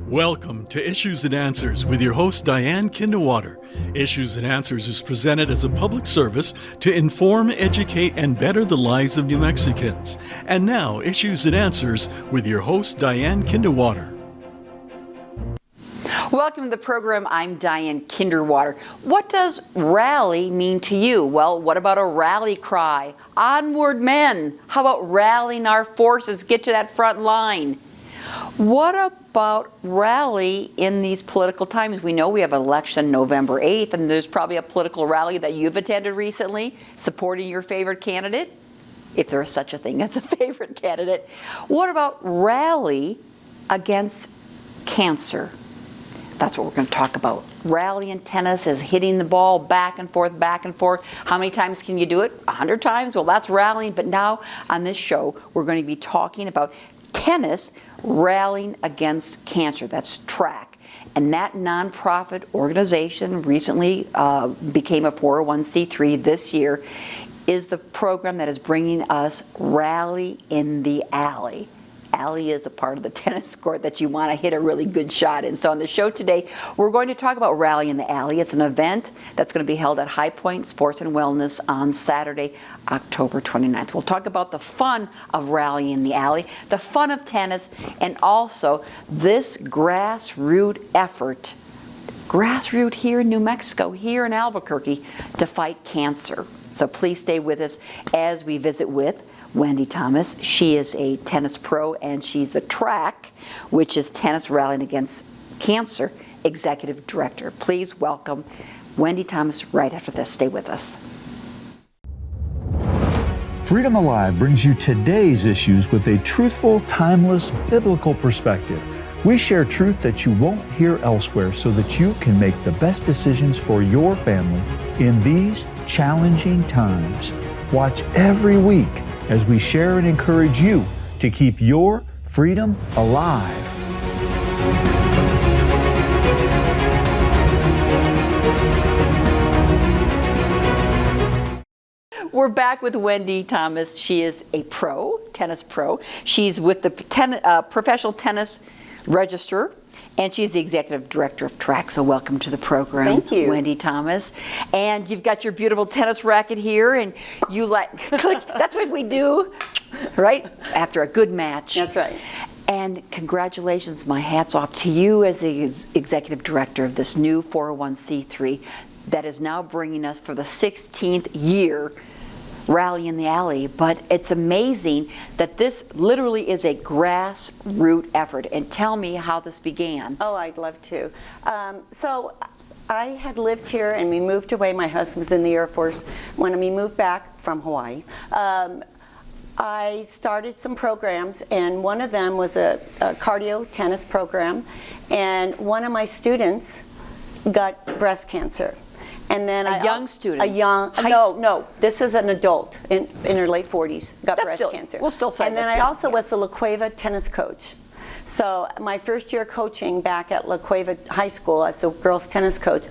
Welcome to Issues and Answers with your host, Diane Kinderwater. Issues and Answers is presented as a public service to inform, educate, and better the lives of New Mexicans. And now, Issues and Answers with your host, Diane Kinderwater. Welcome to the program. I'm Diane Kinderwater. What does rally mean to you? Well, what about a rally cry? Onward, men! How about rallying our forces? Get to that front line. What about rally in these political times? We know we have an election November 8th, and there's probably a political rally that you've attended recently supporting your favorite candidate, if there is such a thing as a favorite candidate. What about rally against cancer? That's what we're going to talk about. Rally in tennis is hitting the ball back and forth, back and forth. How many times can you do it? 100 times? Well, that's rallying. But now on this show, we're going to be talking about tennis rallying against cancer. That's track. And that nonprofit organization recently became a 401c3 this year, is the program that is bringing us Rally in the Alley. Alley is a part of the tennis court that you want to hit a really good shot in. So on the show today, we're going to talk about Rally in the Alley. It's an event that's going to be held at High Point Sports and Wellness on Saturday, October 29th. We'll talk about the fun of Rally in the Alley, the fun of tennis, and also this grassroots effort, grassroots here in New Mexico, here in Albuquerque, to fight cancer. So please stay with us as we visit with Wendy Thomas. She is a tennis pro, and she's the track, which is Tennis Rallying Against Cancer, Executive Director. Please welcome Wendy Thomas right after this. Stay with us. Freedom Alive brings you today's issues with a truthful, timeless, biblical perspective. We share truth that you won't hear elsewhere so that you can make the best decisions for your family in these challenging times. Watch every week as we share and encourage you to keep your freedom alive. We're back with Wendy Thomas. She is a pro, tennis pro. She's with the Professional Tennis Register, and she's the Executive Director of Track. So welcome to the program. Thank you. Wendy Thomas. And you've got your beautiful tennis racket here, and you like, click, that's what we do, right? After a good match. That's right. And congratulations, my hat's off to you as the Executive Director of this new 401c3 that is now bringing us for the 16th year Rally in the Alley. But it's amazing that this literally is a grassroots effort. And tell me how this began. Oh, I'd love to. So I had lived here, and we moved away. My husband was in the Air Force. When we moved back from Hawaii, I started some programs, and one of them was a cardio tennis program. And one of my students got breast cancer. And then a young student? No, this is an adult in her late 40s, got breast cancer. We'll still say And then I also was the La Cueva tennis coach. So my first year coaching back at La Cueva High School as a girls tennis coach,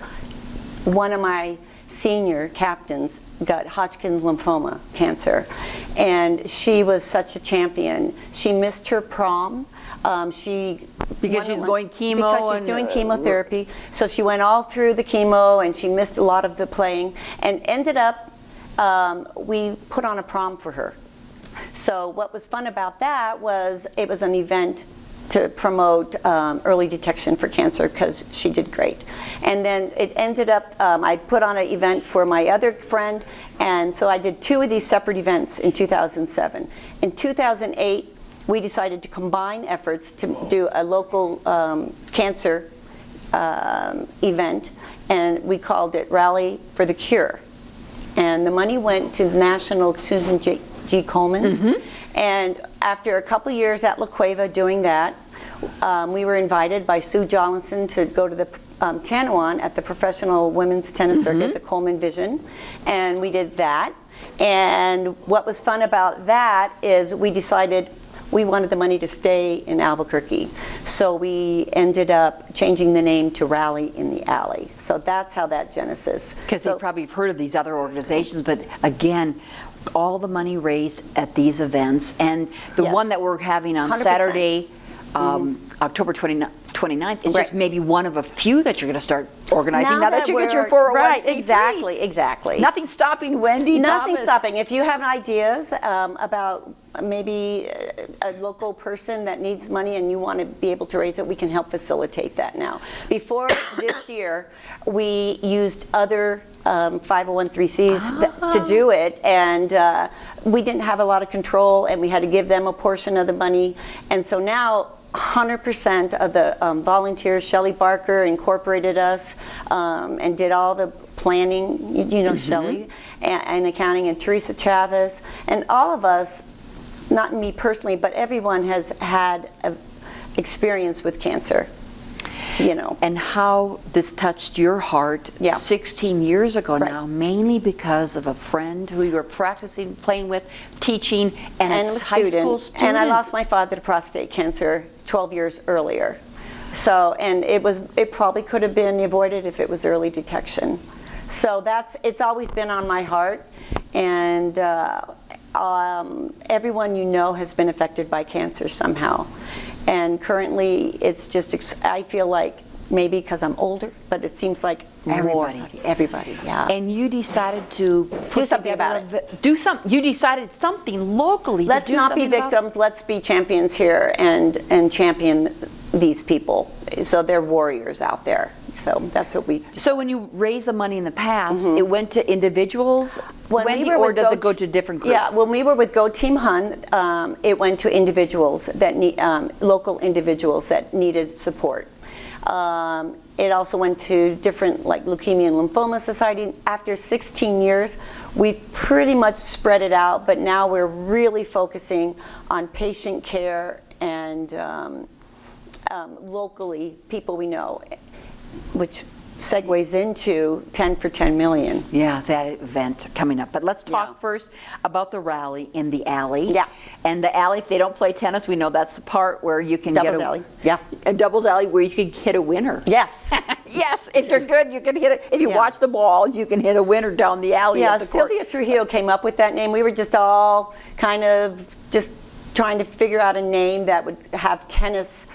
one of my senior captains got Hodgkin's lymphoma cancer, and she was such a champion. She missed her prom. Because she's going chemo. Because she's doing chemotherapy. So she went all through the chemo, and she missed a lot of the playing, and ended up, we put on a prom for her. So what was fun about that was it was an event to promote early detection for cancer, because she did great. And then it ended up, I put on an event for my other friend, and so I did two of these separate events in 2007. In 2008, we decided to combine efforts to do a local cancer event, and we called it Rally for the Cure. And the money went to National Susan G. Komen. Mm-hmm. And after a couple years at La Cueva doing that, we were invited by Sue Jollinson to go to the Tanawan at the Professional Women's Tennis Circuit, the Coleman Vision, and we did that. And what was fun about that is we decided we wanted the money to stay in Albuquerque. So we ended up changing the name to Rally in the Alley. So that's how that genesis. Because you probably have heard of these other organizations, but again, all the money raised at these events, and the one that we're having on 100%. Saturday, October 29th, 29th. It's Right. just maybe one of a few that you're going to start organizing now that you get your we're- 401c3. Right, exactly. Nothing stopping Wendy Nothing Thomas. stopping. If you have ideas about maybe a local person that needs money and you want to be able to raise it, we can help facilitate that now. Before this year, we used other 501(c)(3)s to do it, and we didn't have a lot of control, and we had to give them a portion of the money. And so now 100% of the volunteers, Shelley Barker incorporated us and did all the planning, you know, Shelley, and accounting, and Teresa Chavez, and all of us, not me personally, but everyone has had experience with cancer, you know. And how this touched your heart 16 years ago now, mainly because of a friend who you were practicing, playing with, teaching, and a a high school student. And I lost my father to prostate cancer 12 years earlier. So, and it probably could have been avoided if it was early detection. So it's always been on my heart, and everyone you know has been affected by cancer somehow. And currently it's just, I feel like maybe because I'm older, but it seems like everybody, yeah. And you decided to do something about it. You decided something locally. Let's not be victims. Let's be champions here and champion these people. So they're warriors out there. So that's what we. So when you raised the money in the past, it went to individuals, Wendy, or does it go to different groups? Yeah, when we were with Go Team Hun, it went to individuals that need local individuals that needed support. It also went to different, like Leukemia and Lymphoma Society. After 16 years, we've pretty much spread it out, but now we're really focusing on patient care and locally, people we know, which segues into 10 for 10 million. Yeah, that event coming up. But let's talk first about the rally in the alley. Yeah. And the alley, if they don't play tennis, we know that's the part where you can Doubles get alley. Yeah. A doubles alley where you can hit a winner. Yes. Yes, if you're good, you can hit it. If you watch the ball, you can hit a winner down the alley. Yeah, of the court. Sylvia Trujillo came up with that name. We were just all kind of just trying to figure out a name that would have tennis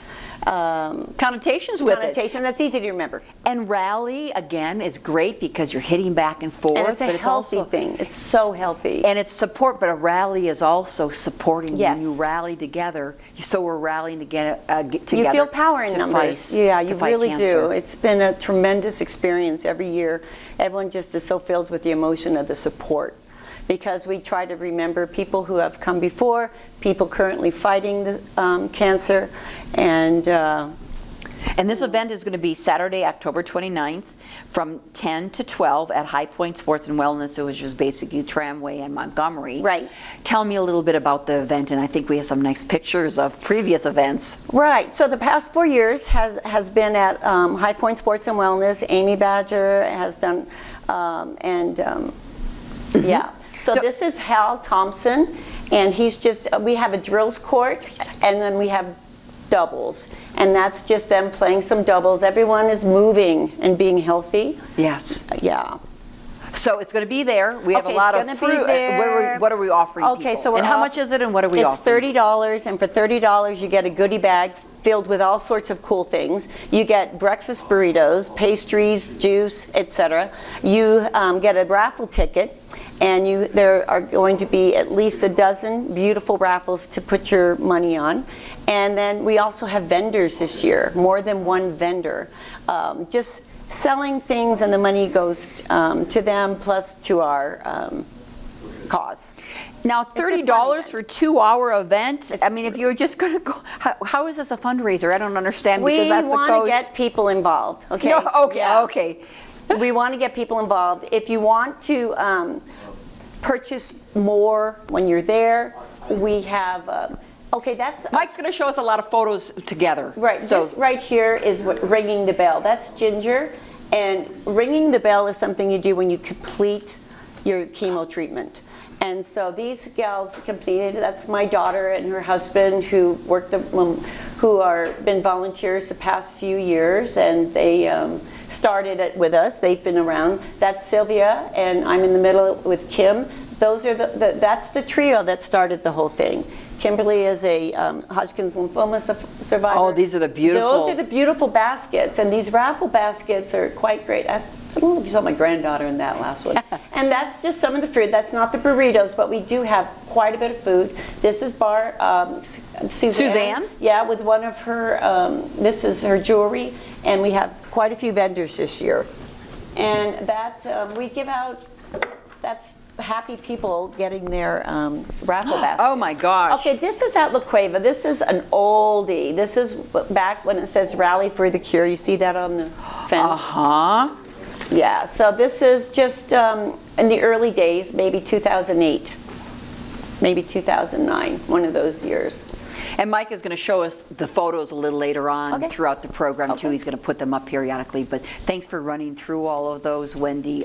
connotations with connotation. That's easy to remember. And rally, again, is great because you're hitting back and forth. And it's a healthy thing. It's so healthy. And it's support, but a rally is also supporting. Yes. When you rally together, so we're rallying together. You feel power in numbers. Yeah, you really cancer. do. It's been a tremendous experience every year. Everyone just is so filled with the emotion of the support, because we try to remember people who have come before, people currently fighting the cancer, and this event is going to be Saturday, October 29th, from 10 to 12 at High Point Sports and Wellness, which is basically Tramway and Montgomery. Right. Tell me a little bit about the event, and I think we have some nice pictures of previous events. Right. So the past 4 years has been at High Point Sports and Wellness. Amy Badger has done, yeah. So this is Hal Thompson, and he's just, we have a drills court, and then we have doubles, and that's just them playing some doubles. Everyone is moving and being healthy. Yes. Yeah. So it's going to be there. We have Okay, a lot it's of gonna be fruit. there. What are we offering Okay, people? so we're and how much is it, and what are we offering? It's $30, and for $30 you get a goodie bag filled with all sorts of cool things. You get breakfast burritos, pastries, juice, etc. You get a raffle ticket, and there are going to be at least a dozen beautiful raffles to put your money on. And then we also have vendors this year, more than one vendor, just selling things, and the money goes to them plus to our cause. Now, $30 for a 2-hour event. I mean, if you're just going to go, how is this a fundraiser? I don't understand, because that's the coast. We want to get people involved. Okay. No, okay. Yeah. Okay. We want to get people involved. If you want to purchase more when you're there, we have. Okay, that's. Mike's going to show us a lot of photos together. Right. So this right here is what ringing the bell. That's Ginger, and ringing the bell is something you do when you complete your chemo treatment. And so these gals completed. That's my daughter and her husband, who who are been volunteers the past few years, and they started it with us. They've been around. That's Sylvia, and I'm in the middle with Kim. Those are that's the trio that started the whole thing. Kimberly is a Hodgkin's lymphoma survivor. Oh, these are the beautiful. Those are the beautiful baskets, and these raffle baskets are quite great. I don't know if you saw my granddaughter in that last one. And that's just some of the food. That's not the burritos, but we do have quite a bit of food. This is Suzanne. Yeah, with one of her, this is her jewelry, and we have quite a few vendors this year. And that, we give out, that's happy people getting their raffle baskets. Oh my gosh. Okay, this is at La Cueva. This is an oldie. This is back when it says Rally for the Cure. You see that on the fence? Uh-huh. Yeah, so this is just in the early days, maybe 2008, maybe 2009, one of those years. And Mike is going to show us the photos a little later on throughout the program too. He's going to put them up periodically. But thanks for running through all of those, Wendy.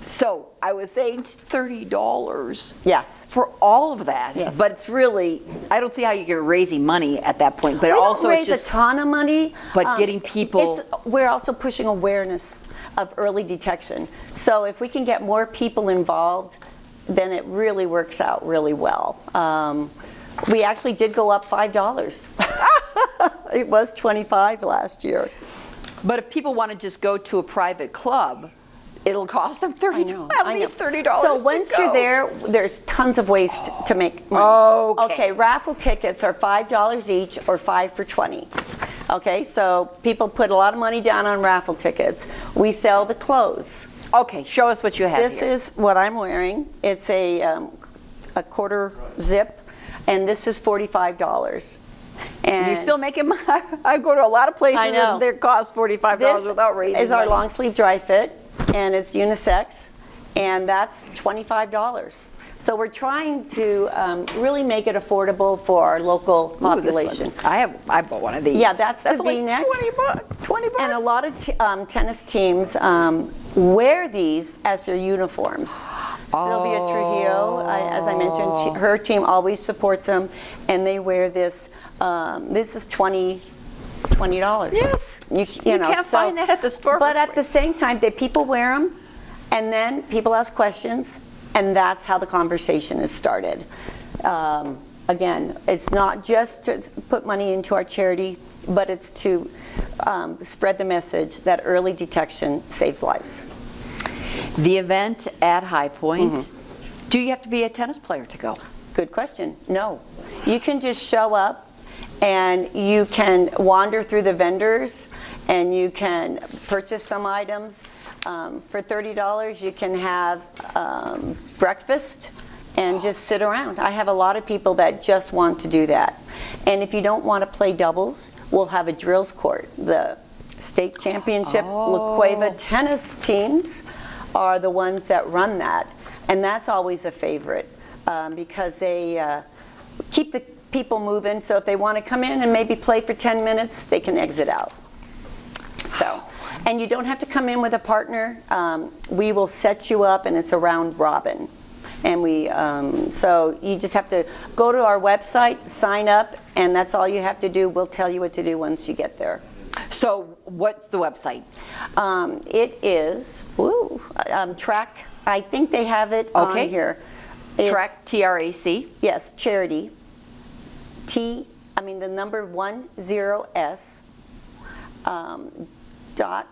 So I was saying $30. Yes. For all of that. Yes. But it's really, I don't see how you're raising money at that point. But We also don't raise it's just a ton of money. But getting people. We're also pushing awareness of early detection. So if we can get more people involved, then it really works out really well. We actually did go up $5. It was $25 last year. But if people want to just go to a private club, it'll cost them $30. At least $30. So once you're there, there's tons of ways to make money. Okay, raffle tickets are $5 each or 5 for $20. Okay, so people put a lot of money down on raffle tickets. We sell the clothes. Okay, show us what you have This here. is what I'm wearing. It's a quarter zip, and this is $45. And you still making money? I go to a lot of places I know. and they cost $45 without raising This is our money. long sleeve dry fit, and it's unisex, and that's $25. So we're trying to really make it affordable for our local population. I bought one of these. Yeah, that's the only V-neck. 20 bucks. And a lot of tennis teams wear these as their uniforms. Sylvia Trujillo, as I mentioned, her team always supports them, and they wear this. This is $20. Yes. You know, can't find that at the store. But at the same time, people wear them, and then people ask questions, and that's how the conversation is started. Again, it's not just to put money into our charity, but it's to spread the message that early detection saves lives. The event at High Point, do you have to be a tennis player to go? Good question. No. You can just show up, and you can wander through the vendors, and you can purchase some items. For $30, you can have breakfast and just sit around. I have a lot of people that just want to do that. And if you don't want to play doubles, we'll have a drills court. The state championship La Cueva tennis teams are the ones that run that. And that's always a favorite because they keep the people moving. So if they want to come in and maybe play for 10 minutes, they can exit out. So, and you don't have to come in with a partner. We will set you up, and it's a round robin. And we, so you just have to go to our website, sign up, and that's all you have to do. We'll tell you what to do once you get there. So what's the website? It is Track. I think they have it on here. Track, TRAC. Yes, charity. The number 10S.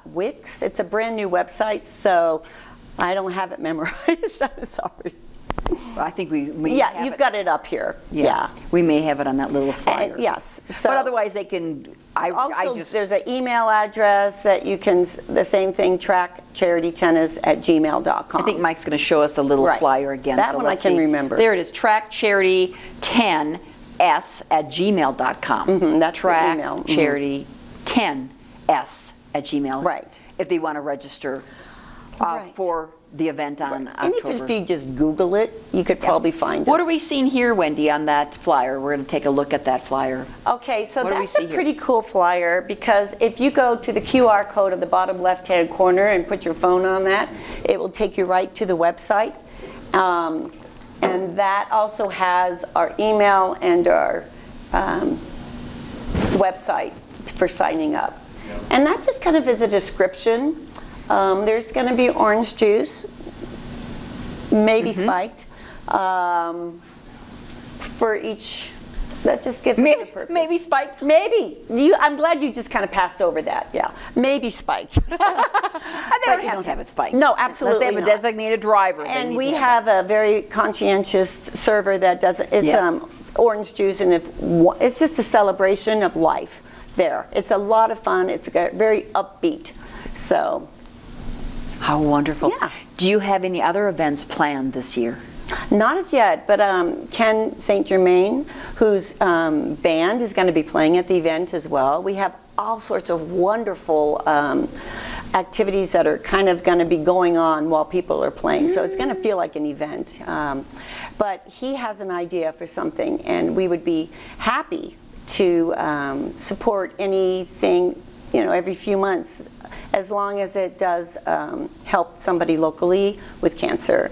.wix. It's a brand new website, so I don't have it memorized. I'm sorry. I think we yeah, you've got it up here. Yeah. We may have it on that little flyer. Yes. So but otherwise they can, there's an email address that you can, the same thing, trackcharitytennis@gmail.com. I think Mike's going to show us the little flyer again. That so one I can remember. There it is, trackcharity10s@gmail.com. That's the email. Trackcharity10s@gmail. Right. If they want to register for the event on October. And if you just Google it, you could probably find us. What are we seeing here, Wendy, on that flyer? We're going to take a look at that flyer. Okay, so that's a pretty cool flyer, because if you go to the QR code at the bottom left-hand corner and put your phone on that, it will take you right to the website. And that also has our email and our website for signing up. And that just kind of is a description. There's going to be orange juice, maybe spiked, for each. That just gives us a purpose. Maybe spiked. Maybe. I'm glad you just kind of passed over that. Yeah. Maybe spiked. They don't have to have it spiked. No, absolutely Unless they have a designated driver. And we have a very conscientious server that does it. It's orange juice, and it's just a celebration of life there. It's a lot of fun. It's very upbeat. So. How wonderful. Yeah. Do you have any other events planned this year? Not as yet, but Ken St. Germain, whose band is going to be playing at the event as well. We have all sorts of wonderful activities that are kind of going to be going on while people are playing. So it's going to feel like an event. But he has an idea for something, and we would be happy to support anything, every few months, as long as it does help somebody locally with cancer.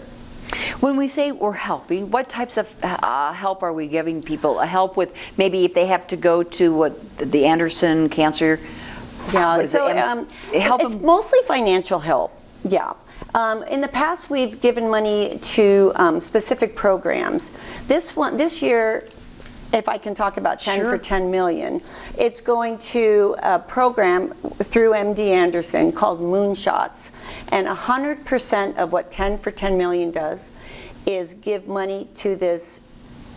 When we say we're helping, what types of help are we giving people? A help with maybe if they have to go to the Anderson Cancer? Yeah, so it's mostly financial help. Yeah. In the past, we've given money to specific programs. This year, if I can talk about 10 for 10 million, it's going to a program through MD Anderson called Moonshots. And 100% of what 10 for 10 million does is give money to this,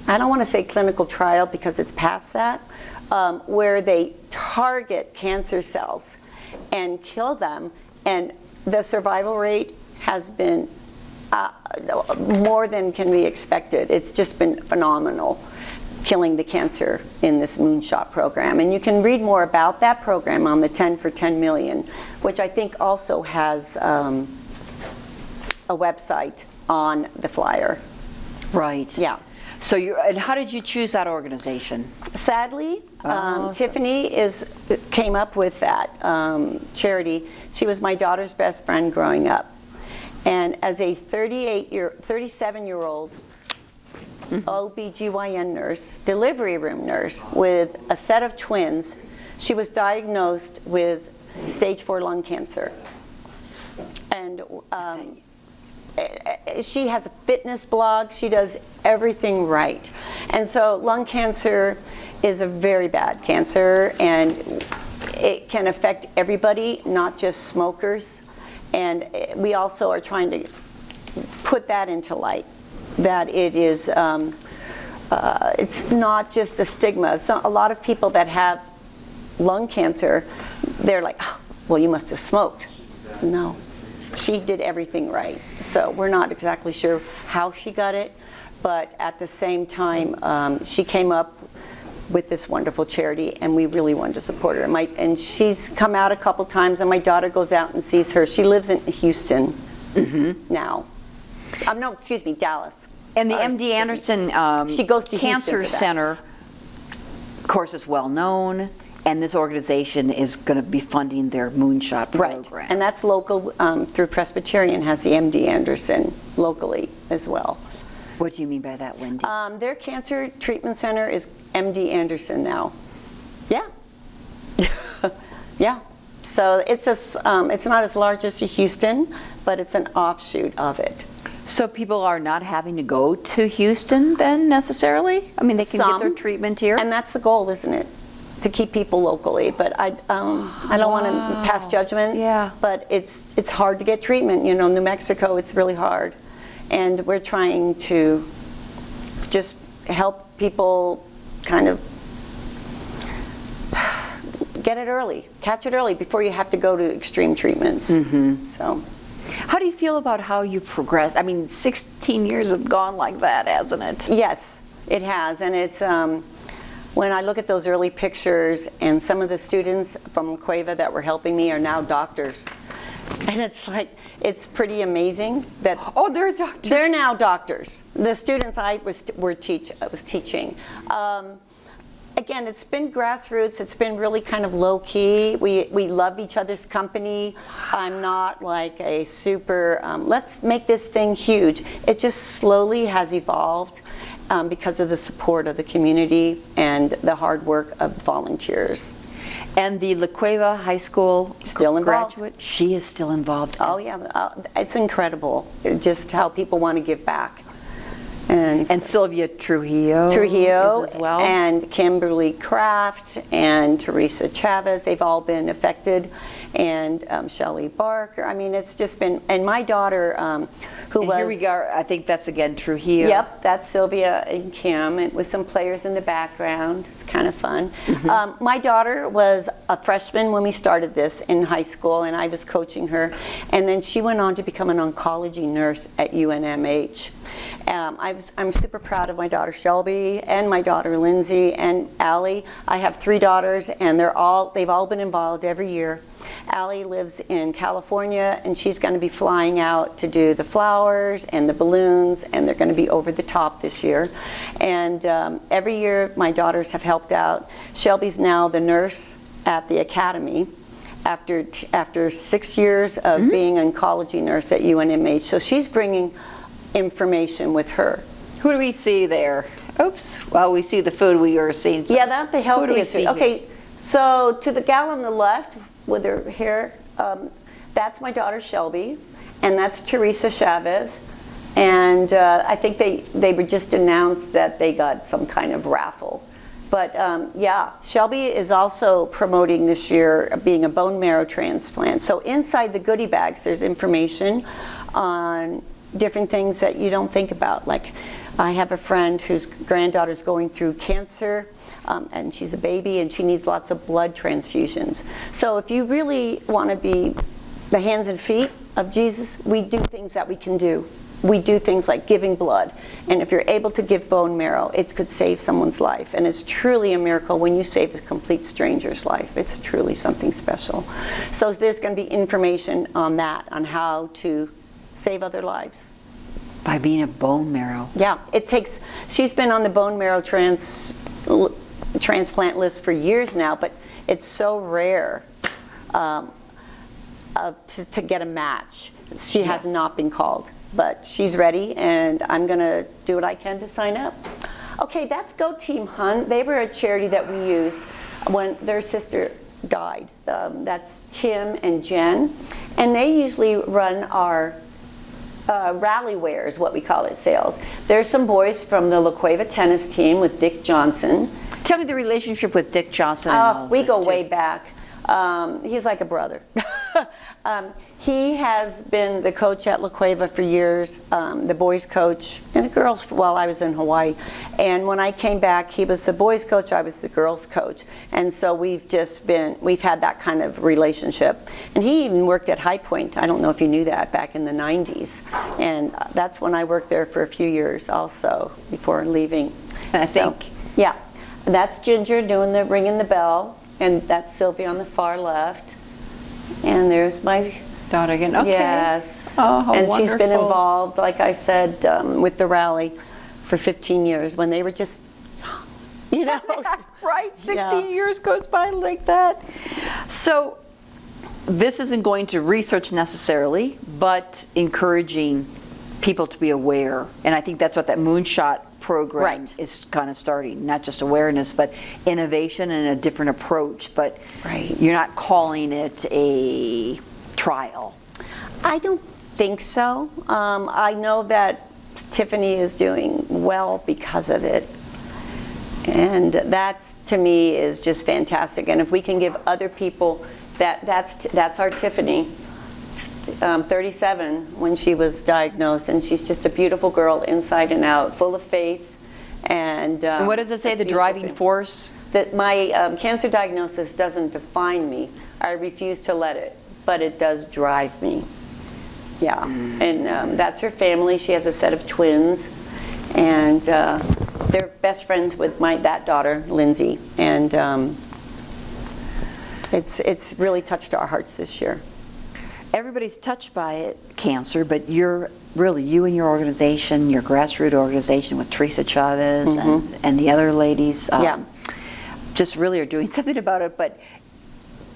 I don't want to say clinical trial because it's past that, where they target cancer cells and kill them. And the survival rate has been more than can be expected. It's just been phenomenal, killing the cancer in this Moonshot program. And you can read more about that program on the 10 for 10 million, which I think also has a website on the flyer. Right. Yeah. So and how did you choose that organization? Sadly, Tiffany came up with that charity. She was my daughter's best friend growing up. And as a 37-year-old OBGYN nurse, delivery room nurse with a set of twins, she was diagnosed with stage 4 lung cancer. And she has a fitness blog. She does everything right. And so lung cancer is a very bad cancer, and it can affect everybody, not just smokers. And we also are trying to put that into light, that it is, it's not just a stigma. So a lot of people that have lung cancer, they're like, oh, well, you must have smoked. No, she did everything right. So we're not exactly sure how she got it, but at the same time, she came up with this wonderful charity, and we really wanted to support her. And she's come out a couple times, and my daughter goes out and sees her. She lives in Houston now. No, excuse me, Dallas. And the MD Anderson she goes to Cancer Center, of course, is well known, and this organization is going to be funding their Moonshot program. Right, and that's local through Presbyterian, has the MD Anderson locally as well. What do you mean by that, Wendy? Their cancer treatment center is MD Anderson now. Yeah. Yeah. So it's not as large as Houston, but it's an offshoot of it. So people are not having to go to Houston then necessarily? I mean, they can get their treatment here? And that's the goal, isn't it? To keep people locally. But I don't want to pass judgment. Yeah. But it's hard to get treatment. New Mexico, it's really hard. And we're trying to just help people kind of get it early, catch it early before you have to go to extreme treatments. So. How do you feel about how you've progressed? I mean, 16 years have gone like that, hasn't it? Yes, it has. And it's, when I look at those early pictures, and some of the students from Cueva that were helping me are now doctors. And it's like, it's pretty amazing that... Oh, they're doctors. They're now doctors. The students I was teaching. Again, it's been grassroots. It's been really kind of low-key. We love each other's company. I'm not like a super, let's make this thing huge. It just slowly has evolved because of the support of the community and the hard work of volunteers. And the La Cueva High School still involved. Graduate, she is still involved. Oh yeah, it's incredible. Just how people want to give back. And Sylvia Trujillo is as well. And Kimberly Kraft and Teresa Chavez, they've all been affected, and Shelley Barker. I mean, it's just been, and my daughter, Here we go, I think that's again Trujillo. Yep, that's Sylvia and Kim, and with some players in the background. It's kind of fun. My daughter was a freshman when we started this in high school, and I was coaching her, and then she went on to become an oncology nurse at UNMH. I'm super proud of my daughter Shelby and my daughter Lindsay and Allie. I have 3 daughters, and they've all been involved every year. Allie lives in California, and she's going to be flying out to do the flowers and the balloons, and they're going to be over the top this year. And every year my daughters have helped out. Shelby's now the nurse at the academy after 6 years of being an oncology nurse at UNMH. So she's bringing information with her. Who do we see there? Oops. Well, we see the food we were seeing. Yeah, that's the healthiest. Who do we see Okay, here? so to the gal on the left with her hair, that's my daughter Shelby, and that's Teresa Chavez. And I think they were just announced that they got some kind of raffle. But yeah, Shelby is also promoting this year being a bone marrow transplant. So inside the goodie bags, there's information on different things that you don't think about. Like, I have a friend whose granddaughter's going through cancer, and she's a baby, and she needs lots of blood transfusions. So if you really want to be the hands and feet of Jesus, we do things that we can do. We do things like giving blood, and if you're able to give bone marrow, it could save someone's life, and it's truly a miracle when you save a complete stranger's life. It's truly something special. So there's going to be information on that, on how to save other lives. By being a bone marrow. Yeah, it takes, she's been on the bone marrow transplant list for years now, but it's so rare to get a match. She has not been called, but she's ready, and I'm gonna do what I can to sign up. Okay, that's Go Team Hunt. They were a charity that we used when their sister died. That's Tim and Jen, and they usually run our rally wear is what we call it, sales. There's some boys from the La Cueva tennis team with Dick Johnson. Tell me the relationship with Dick Johnson. We go way back. He's like a brother. He has been the coach at La Cueva for years, the boys coach, and the girls while I was in Hawaii. And when I came back, he was the boys coach, I was the girls coach. And so we've had that kind of relationship. And he even worked at High Point. I don't know if you knew that, back in the 90s. And that's when I worked there for a few years also, before leaving. I think. Yeah, that's Ginger ringing the bell. And that's Sylvia on the far left. And there's my daughter again. Okay. Yes. Oh, how and wonderful. She's been involved, like I said, with the rally for 15 years when they were just, you know. Right, 16 years goes by like that. So this isn't going to research necessarily, but encouraging people to be aware. And I think that's what that Moonshot program is kind of starting, not just awareness, but innovation and a different approach. But you're not calling it a trial. I don't think so. I know that Tiffany is doing well because of it. And that's, to me, is just fantastic. And if we can give other people that's our Tiffany. 37 when she was diagnosed, and she's just a beautiful girl inside and out, full of faith. And what does it say, the driving force? That my cancer diagnosis doesn't define me. I refuse to let it, but it does drive me. Yeah, and that's her family. She has a set of twins, and they're best friends with that daughter, Lindsay. And it's really touched our hearts this year. Everybody's touched by it, cancer, but you and your organization, your grassroots organization with Teresa Chavez and the other ladies, just really are doing something about it, but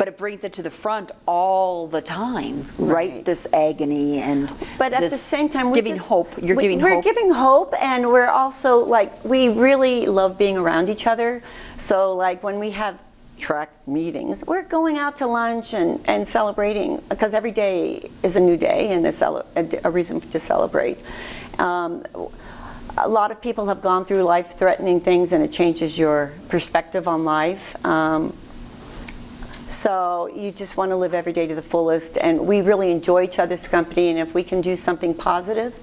it brings it to the front all the time, right? This agony and but at the same time, giving hope. We're giving hope, and we're also we really love being around each other. So when we have track meetings, we're going out to lunch and celebrating, because every day is a new day and a reason to celebrate. a lot of people have gone through life-threatening things, and it changes your perspective on life. So you just want to live every day to the fullest, and we really enjoy each other's company, and if we can do something positive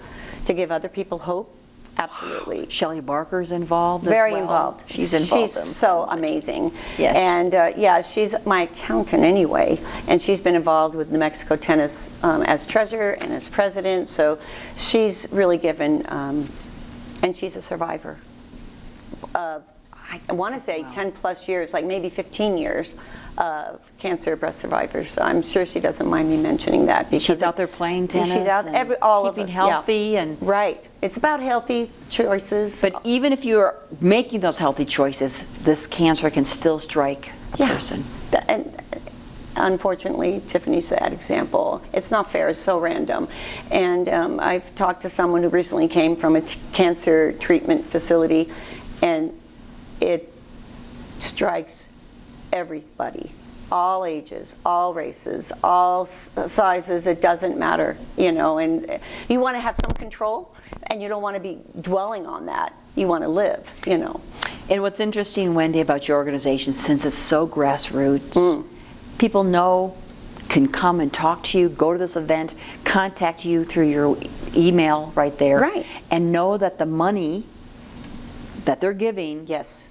to give other people hope, absolutely. Shelley Barker's involved Very as well. involved. She's involved. She's so amazing. Yes. And yeah, she's my accountant anyway, and she's been involved with New Mexico Tennis as treasurer and as president, so she's really given, and she's a survivor of, I want to say 10 plus years, like maybe 15 years of cancer breast survivors. So I'm sure she doesn't mind me mentioning that. Because She's out there playing tennis. She's out, all of us. keeping healthy and right. It's about healthy choices. But even if you're making those healthy choices, this cancer can still strike a person. And unfortunately, Tiffany's that example. It's not fair. It's so random. And I've talked to someone who recently came from a cancer treatment facility, and it strikes everybody, all ages, all races, all sizes. It doesn't matter, you know, and you want to have some control, and you don't want to be dwelling on that. You want to live, you know. And what's interesting, Wendy, about your organization, since it's so grassroots, people can come and talk to you, go to this event, contact you through your email right there, right, and know that the money that they're giving, yes,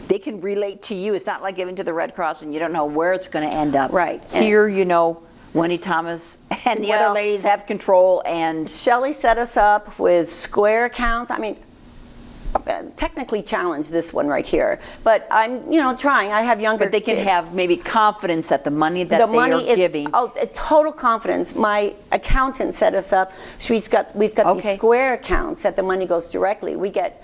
they can relate to you. It's not like giving to the Red Cross and you don't know where it's going to end up. Right. Here, you know, Wendy Thomas and the other ladies have control, and Shelley set us up with Square accounts. I mean, technically challenged this one right here, but I'm, you know, trying. I have younger But they can kids. have maybe confidence that the money that they are giving. Oh, total confidence. My accountant set us up. We've got these Square accounts that the money goes directly. We get.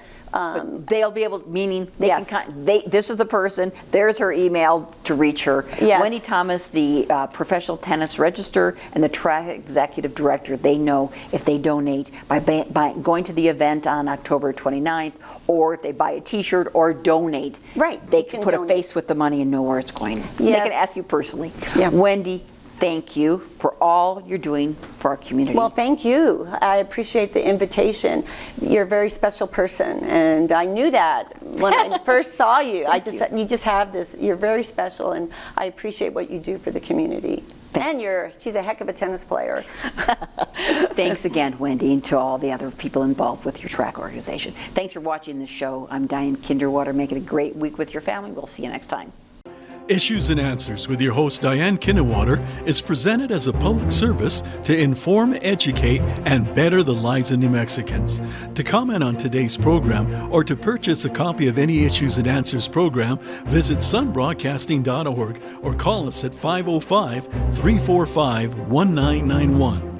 They'll be able, meaning they Yes. can. This is the person. There's her email to reach her. Yes. Wendy Thomas, the professional tennis register and the track executive director. They know if they donate by going to the event on October 29th, or if they buy a T-shirt or donate. Right. They You can can put donate. a face with the money and know where it's going. They Yes. can ask you personally. Yeah. Wendy, thank you for all you're doing for our community. Well, thank you. I appreciate the invitation. You're a very special person, and I knew that when I first saw you. You just have this. You're very special, and I appreciate what you do for the community. Thanks. And she's a heck of a tennis player. Thanks again, Wendy, and to all the other people involved with your track organization. Thanks for watching this show. I'm Diane Kinderwater. Make it a great week with your family. We'll see you next time. Issues and Answers with your host Diane Kinderwater is presented as a public service to inform, educate, and better the lives of New Mexicans. To comment on today's program or to purchase a copy of any Issues and Answers program, visit sunbroadcasting.org or call us at 505-345-1991.